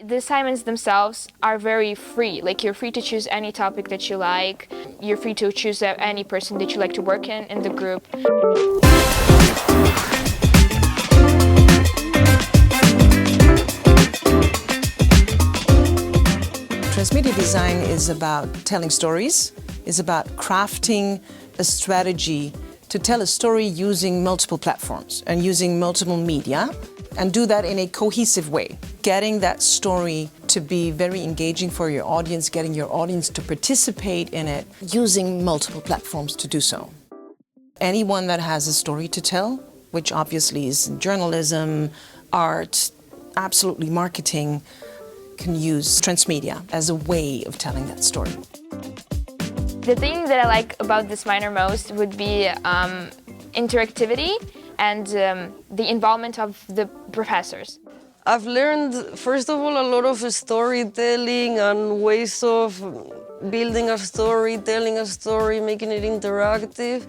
The assignments themselves are very free. Like, you're free to choose any topic that you like. You're free to choose any person that you like to work in the group. Transmedia design is about telling stories, is about crafting a strategy to tell a story using multiple platforms and using multiple media, and do that in a cohesive way. Getting that story to be very engaging for your audience, getting your audience to participate in it, using multiple platforms to do so. Anyone that has a story to tell, which obviously is journalism, art, absolutely marketing, can use transmedia as a way of telling that story. The thing that I like about this minor most would be interactivity and the involvement of the professors. I've learned, first of all, a lot of storytelling and ways of building a story, telling a story, making it interactive.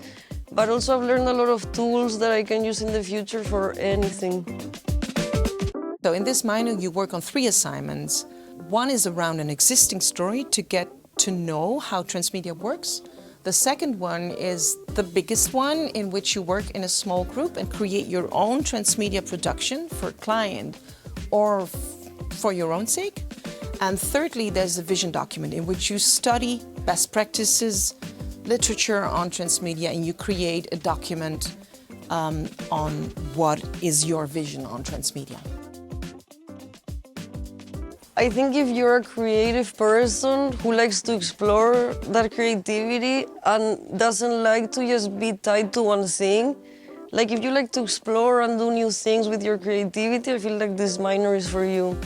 But also I've learned a lot of tools that I can use in the future for anything. So in this minor, you work on 3 assignments. One is around an existing story to get to know how transmedia works. The second one is the biggest one, in which you work in a small group and create your own transmedia production for a client or for your own sake. And thirdly, there's a vision document in which you study best practices, literature on transmedia, and you create a document on what is your vision on transmedia. I think if you're a creative person who likes to explore that creativity and doesn't like to just be tied to one thing, like if you like to explore and do new things with your creativity, I feel like this minor is for you.